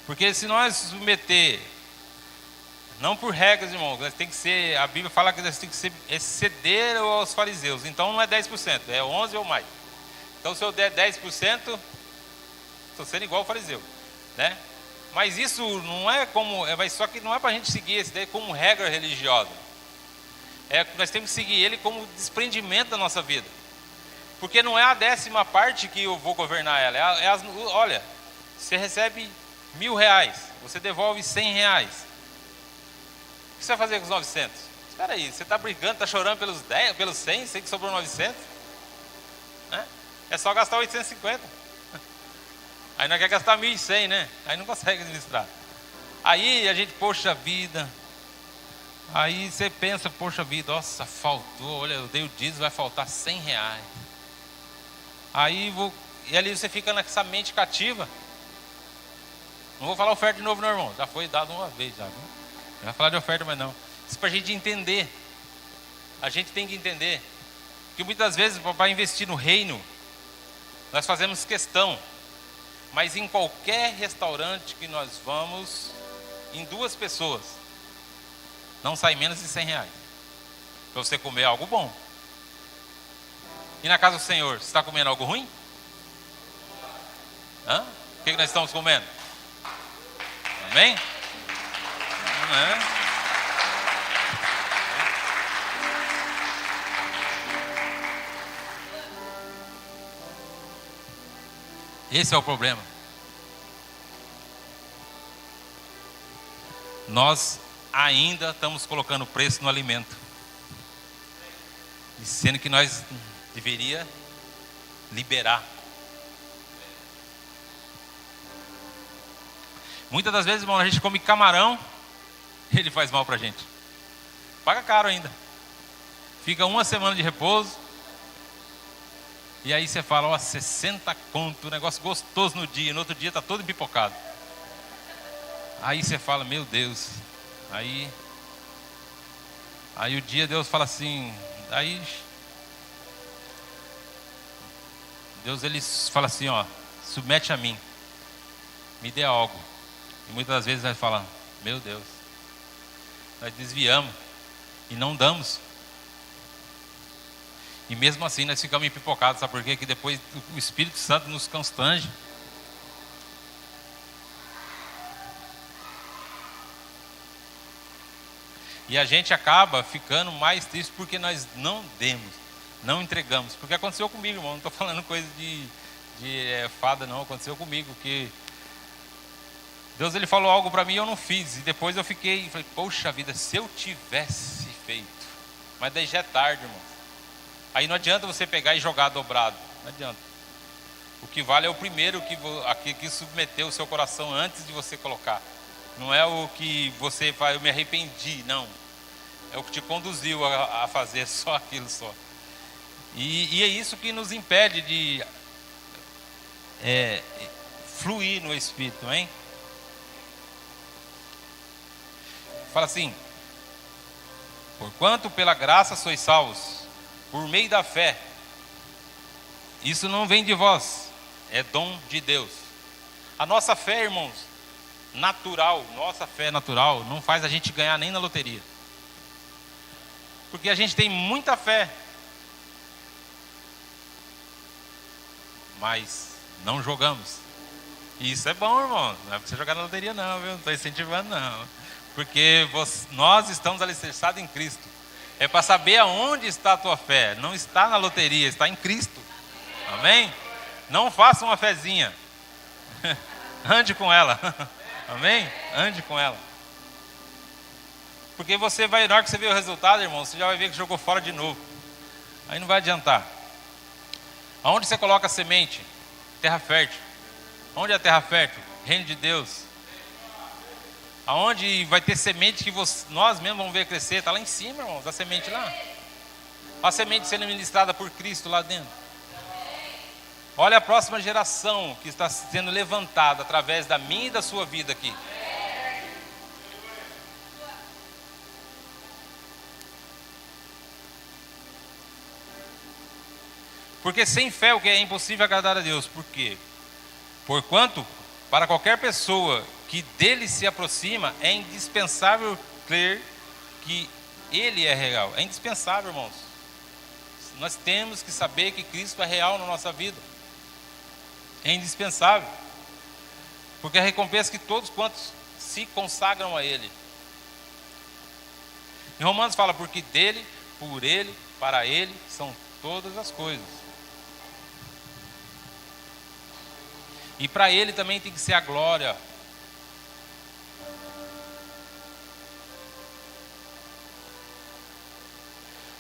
Porque se nós submeter, não por regras, irmão, nós tem que ser, a Bíblia fala que nós tem que ser exceder aos fariseus. Então não é 10%, é 11% ou mais. Então se eu der 10%, estou sendo igual ao fariseu, né? Mas isso não é como, só que não é para a gente seguir esse daí como regra religiosa. Nós temos que seguir ele como desprendimento da nossa vida. Porque não é a 10ª parte que eu vou governar ela. Olha, você recebe R$1.000, você devolve R$100. O que você vai fazer com os 900? Espera aí, você está brigando, está chorando pelos 100, sei que sobrou 900? Né? É só gastar 850. Aí não quer gastar 1.100, né? Aí não consegue administrar. Aí a gente, poxa vida. Aí você pensa, poxa vida, nossa, faltou, olha, eu dei o dízimo, vai faltar R$100. E ali você fica nessa mente cativa. Não vou falar oferta de novo, não, irmão. Já foi dado uma vez, já. Não vai falar de oferta, mas não. Isso para a gente entender. A gente tem que entender que muitas vezes, para investir no reino, nós fazemos questão. Mas em qualquer restaurante que nós vamos, em 2 pessoas, não sai menos de R$100. Para você comer algo bom. E na casa do Senhor, você está comendo algo ruim? Hã? O que nós estamos comendo? Amém? Esse é o problema. Nós ainda estamos colocando preço no alimento, sendo que nós deveria liberar. Muitas das vezes, irmão, a gente come camarão, ele faz mal pra gente. Paga caro ainda. Fica uma semana de repouso. E aí você fala, ó, 60 conto, negócio gostoso no dia. No outro dia tá todo empipocado. Aí você fala, meu Deus. Aí o dia Deus fala assim, aí Deus ele fala assim, ó, submete a mim, me dê algo. E muitas das vezes nós falamos, meu Deus, nós desviamos e não damos. E mesmo assim nós ficamos empipocados, sabe por quê? Que depois o Espírito Santo nos constrange. E a gente acaba ficando mais triste porque nós não demos, não entregamos. Porque aconteceu comigo, irmão, não estou falando coisa de fada não, aconteceu comigo, que Deus ele falou algo para mim e eu não fiz. E depois eu falei, poxa vida, se eu tivesse feito. Mas daí já é tarde, irmão. Aí não adianta você pegar e jogar dobrado, não adianta. O que vale é o primeiro que submeteu o seu coração antes de você colocar. Não é o que você faz, eu me arrependi, não. É o que te conduziu a fazer só aquilo só. E é isso que nos impede de fluir no Espírito, hein? Fala assim, porquanto pela graça sois salvos, por meio da fé. Isso não vem de vós, é dom de Deus. A nossa fé, irmãos, nossa fé natural não faz a gente ganhar nem na loteria. Porque a gente tem muita fé, mas não jogamos. E isso é bom, irmão. Não é para você jogar na loteria não, viu? Não estou incentivando não. Porque nós estamos alicerçados em Cristo. É para saber aonde está a tua fé. Não está na loteria, está em Cristo. Amém? Não faça uma fezinha. Ande com ela. Amém? Ande com ela. Porque você vai, na hora que você vê o resultado, irmão, você já vai ver que jogou fora de novo. Aí não vai adiantar. Aonde você coloca a semente? Terra fértil. Onde é a terra fértil? Reino de Deus. Aonde vai ter semente que nós mesmos vamos ver crescer? Está lá em cima, irmãos, a semente lá. A semente sendo ministrada por Cristo lá dentro. Olha a próxima geração que está sendo levantada através da minha e da sua vida aqui. Porque sem fé o que é impossível agradar a Deus. Por quê? Porquanto, para qualquer pessoa que dele se aproxima, é indispensável crer que ele é real. É indispensável, irmãos. Nós temos que saber que Cristo é real na nossa vida. É indispensável. Porque a recompensa que todos quantos se consagram a Ele. Em Romanos fala, porque dele, por Ele, para Ele, são todas as coisas. E para Ele também tem que ser a glória.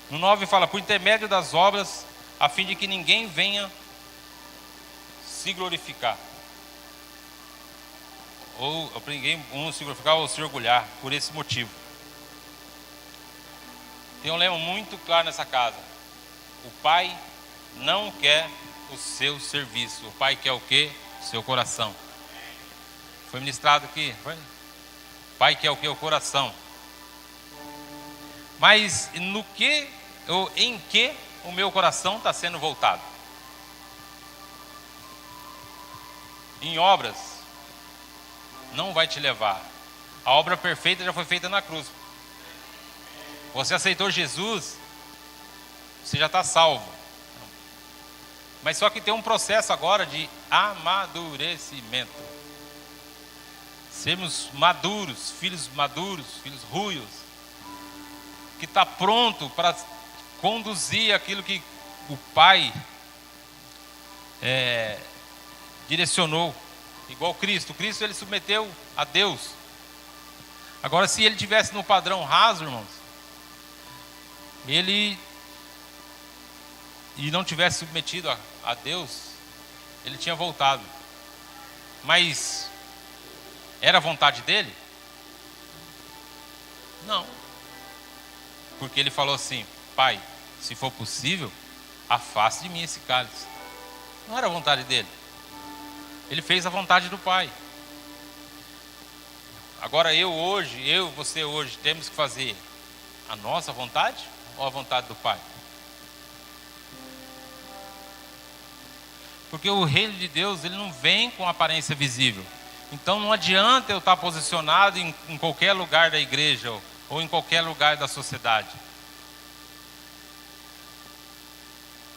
No 9 fala, por intermédio das obras, a fim de que ninguém venha se glorificar. Ou ninguém se glorificar ou se orgulhar por esse motivo. Tem um lema muito claro nessa casa. O Pai não quer o seu serviço. O Pai quer o quê? O seu coração. Foi ministrado aqui. Foi? O Pai quer o quê? O coração. Mas no que ou em que o meu coração está sendo voltado? Em obras não vai te levar. A obra perfeita já foi feita na cruz. Você aceitou Jesus, você já está salvo. Mas só que tem um processo agora de amadurecimento. Sermos maduros, filhos ruios, que está pronto para conduzir aquilo que o Pai direcionou. Igual Cristo. Cristo ele submeteu a Deus. Agora, se ele tivesse no padrão raso, irmãos, e não tivesse submetido a Deus, ele tinha voltado. Mas era a vontade dele? Não. Porque ele falou assim: Pai, se for possível, afaste de mim esse cálice. Não era a vontade dele. Ele fez a vontade do Pai. Agora você hoje, temos que fazer a nossa vontade ou a vontade do Pai? Porque o reino de Deus, ele não vem com aparência visível. Então não adianta eu estar posicionado em qualquer lugar da igreja ou em qualquer lugar da sociedade.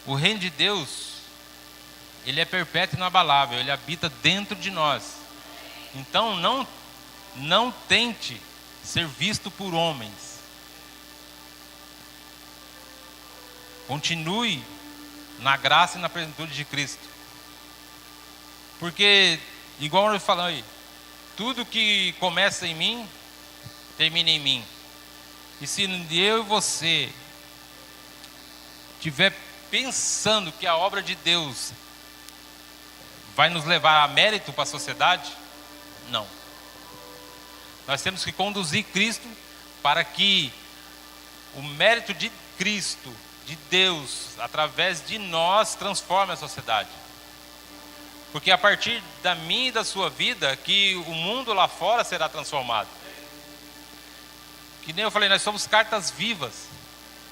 O reino de Deus, ele é perpétuo e inabalável, ele habita dentro de nós. Então não tente ser visto por homens. Continue na graça e na plenitude de Cristo. Porque, igual eu falei aí, tudo que começa em mim, termina em mim. E se eu e você estiver pensando que a obra de Deus vai nos levar a mérito para a sociedade, não. Nós temos que conduzir Cristo para que o mérito de Cristo, de Deus, através de nós, transforme a sociedade. Porque a partir da minha e da sua vida, que o mundo lá fora será transformado. Que nem eu falei, nós somos cartas vivas.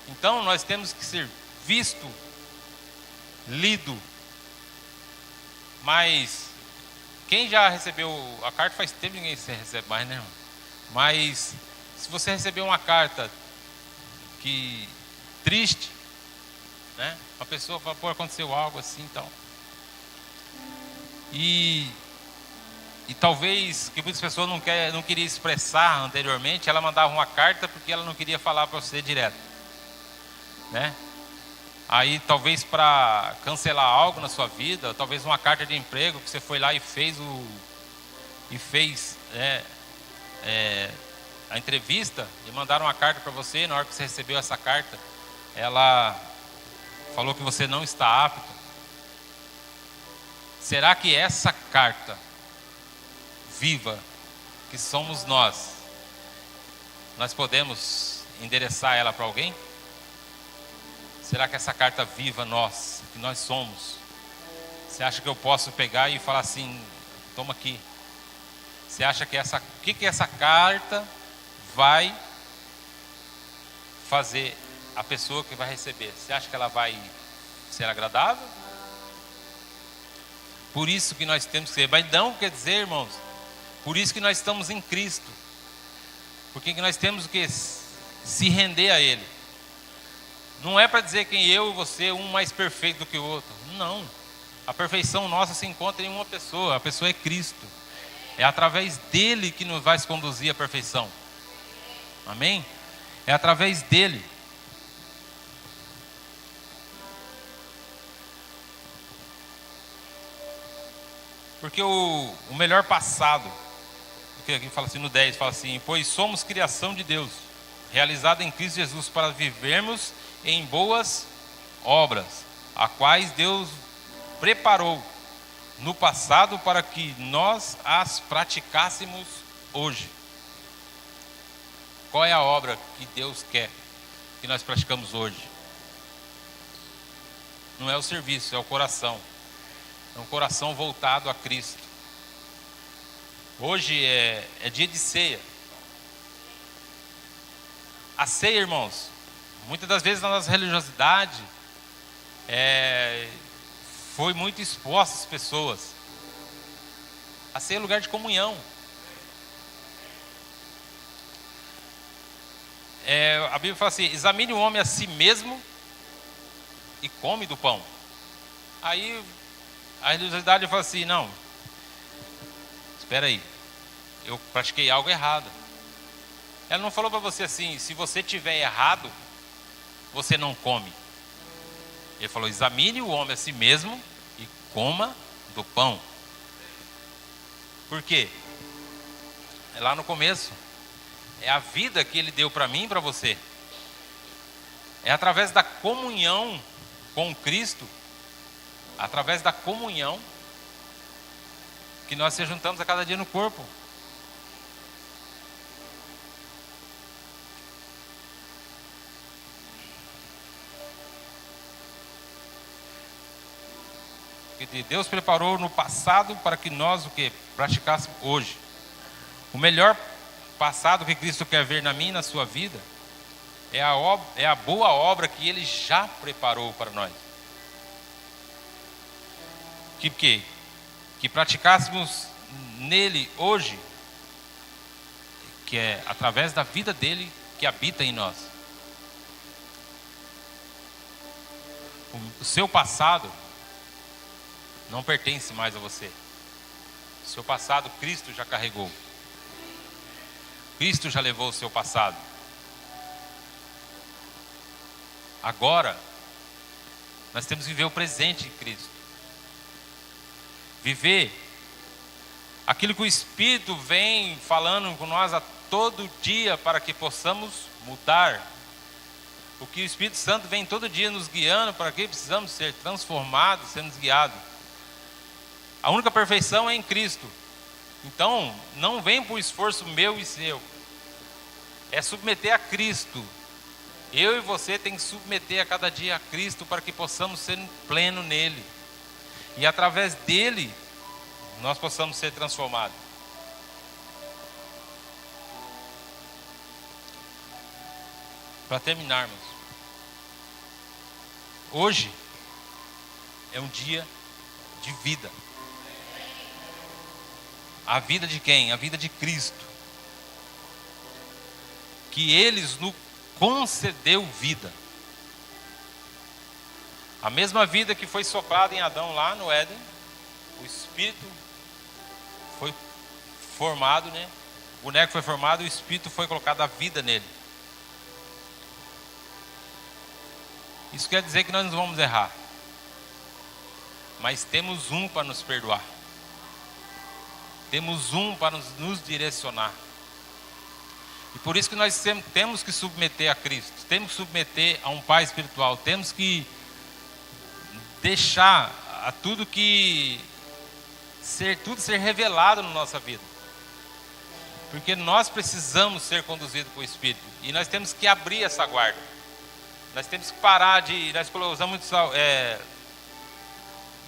Então nós temos que ser visto, lido. Mas quem já recebeu a carta, faz tempo que ninguém recebe mais, né, irmão? Mas se você recebeu uma carta triste, né? A pessoa fala, pô, aconteceu algo assim, então. E talvez que muitas pessoas não queriam expressar anteriormente, ela mandava uma carta porque ela não queria falar para você direto, né? Aí talvez para cancelar algo na sua vida, talvez uma carta de emprego que você foi lá e fez a entrevista e mandaram uma carta para você. Na hora que você recebeu essa carta, ela falou que você não está apto. Será que essa carta viva, que somos nós podemos endereçar ela para alguém? Será que essa carta viva que nós somos, você acha que eu posso pegar e falar assim, toma aqui? Você acha que o que essa carta vai fazer a pessoa que vai receber? Você acha que ela vai ser agradável? Por isso que nós temos que ser. Mas não quer dizer, irmãos, por isso que nós estamos em Cristo. Porque nós temos que se render a Ele. Não é para dizer que eu e você, um mais perfeito do que o outro. Não. A perfeição nossa se encontra em uma pessoa. A pessoa é Cristo. É através dele que nos vai conduzir à perfeição. Amém? É através dele. Porque o melhor passado, porque aqui fala assim no 10, fala assim, pois somos criação de Deus, realizada em Cristo Jesus para vivermos em boas obras, a quais Deus preparou no passado para que nós as praticássemos hoje. Qual é a obra que Deus quer que nós praticamos hoje? Não é o serviço, é o coração. É um coração voltado a Cristo. Hoje é dia de ceia. A ceia, irmãos, muitas das vezes na nossa religiosidade foi muito exposta às pessoas. A ceia é lugar de comunhão. A Bíblia fala assim, examine o homem a si mesmo e come do pão. Aí a religiosidade fala assim, não, espera aí, eu pratiquei algo errado. Ela não falou para você assim, se você tiver errado, você não come. Ele falou, examine o homem a si mesmo e coma do pão. Por quê? É lá no começo. É a vida que ele deu para mim e para você. É através da comunhão com Cristo, através da comunhão, que nós se juntamos a cada dia no corpo. Que Deus preparou no passado para que nós o que praticássemos hoje. O melhor passado que Cristo quer ver na minha e na sua vida é a boa obra que Ele já preparou para nós. Que praticássemos nele hoje, que é através da vida dele que habita em nós. O seu passado não pertence mais a você. O seu passado Cristo já carregou. Cristo já levou o seu passado. Agora, nós temos que viver o presente em Cristo. Viver aquilo que o Espírito vem falando com nós a todo dia para que possamos mudar. O que o Espírito Santo vem todo dia nos guiando para que precisamos ser transformados, sendo guiados. A única perfeição é em Cristo. Então, não vem por esforço meu e seu. É submeter a Cristo. Eu e você tem que submeter a cada dia a Cristo para que possamos ser pleno nele. E através dele, nós possamos ser transformados. Para terminarmos. Hoje é um dia de vida. A vida de quem? A vida de Cristo. Que Ele nos concedeu vida. A mesma vida que foi soprada em Adão lá no Éden. O Espírito foi formado, né? O boneco foi formado e o Espírito foi colocado a vida nele. Isso quer dizer que nós não vamos errar. Mas temos um para nos perdoar. Temos um para nos direcionar. E por isso que nós temos que submeter a Cristo. Temos que submeter a um Pai espiritual. Temos que deixar a tudo ser revelado na nossa vida. Porque nós precisamos ser conduzidos pelo Espírito. E nós temos que abrir essa guarda. Nós temos que parar de... Nós usamos muito...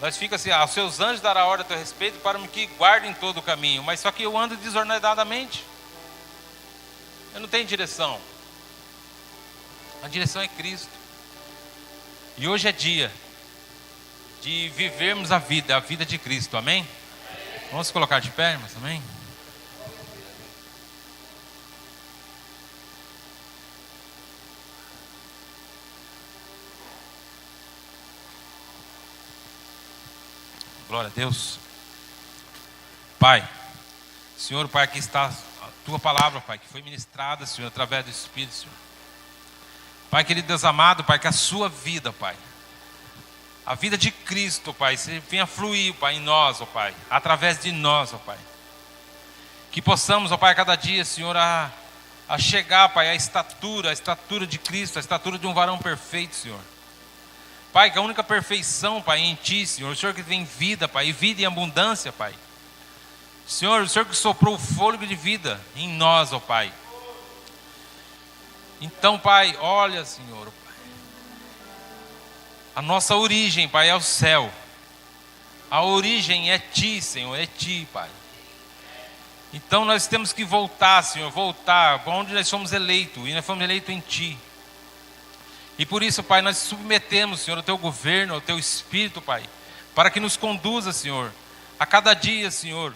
Nós fica assim, aos seus anjos dará ordem a teu respeito para que guardem todo o caminho. Mas só que eu ando desordenadamente. Eu não tenho direção. A direção é Cristo. E hoje é dia de vivermos a vida de Cristo, amém? Vamos se colocar de pé, mas amém? Glória a Deus. Pai, Senhor, Pai, aqui está a Tua palavra, Pai, que foi ministrada, Senhor, através do Espírito, Senhor. Pai, querido Deus amado, Pai, que a Sua vida, Pai, a vida de Cristo, Pai, venha fluir, Pai, em nós, ó Pai, através de nós, ó Pai. Que possamos, ó Pai, a cada dia, Senhor, a chegar, Pai, à estatura de Cristo, a estatura de um varão perfeito, Senhor. Pai, que a única perfeição, Pai, em Ti, Senhor, o Senhor que tem vida, Pai, e vida em abundância, Pai. Senhor, o Senhor que soprou o fôlego de vida em nós, ó Pai. Então, Pai, olha, Senhor, Pai, a nossa origem, Pai, é o céu. A origem é Ti, Senhor, é Ti, Pai. Então nós temos que voltar, Senhor, voltar para onde nós fomos eleitos, e nós fomos eleitos em Ti. E por isso, Pai, nós submetemos, Senhor, ao Teu governo, ao Teu Espírito, Pai, para que nos conduza, Senhor, a cada dia, Senhor,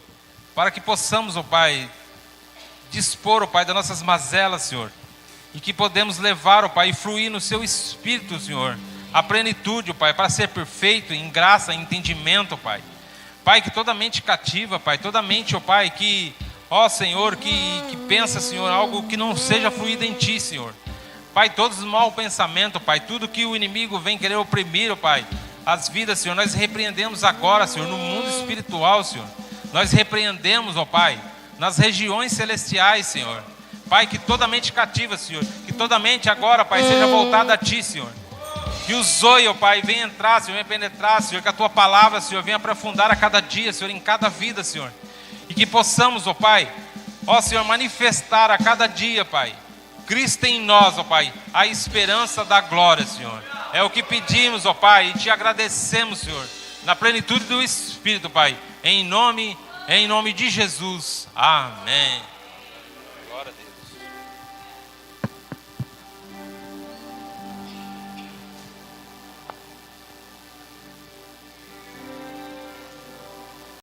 para que possamos, ó Pai, dispor, ó Pai, das nossas mazelas, Senhor, e que podemos levar, ó Pai, e fluir no Seu Espírito, Senhor, a plenitude, Pai, para ser perfeito em graça, em entendimento, Pai. Pai, que toda mente cativa, Pai, toda mente, ó Pai, que, ó Senhor, que pensa, Senhor, algo que não seja fluído em Ti, Senhor. Pai, todos os maus pensamentos, Pai, tudo que o inimigo vem querer oprimir, ó Pai, as vidas, Senhor, nós repreendemos agora, Senhor, no mundo espiritual, Senhor. Nós repreendemos, ó Pai, nas regiões celestiais, Senhor. Pai, que toda mente cativa, Senhor, que toda mente agora, Pai, seja voltada a Ti, Senhor. Que o zoe, ó Pai, venha entrar, Senhor, venha penetrar, Senhor, que a Tua palavra, Senhor, venha aprofundar a cada dia, Senhor, em cada vida, Senhor. E que possamos, ó Pai, ó Senhor, manifestar a cada dia, Pai, Cristo em nós, ó Pai, a esperança da glória, Senhor. É o que pedimos, ó Pai, e Te agradecemos, Senhor, na plenitude do Espírito, Pai, em nome de Jesus. Amém. Glória a Deus.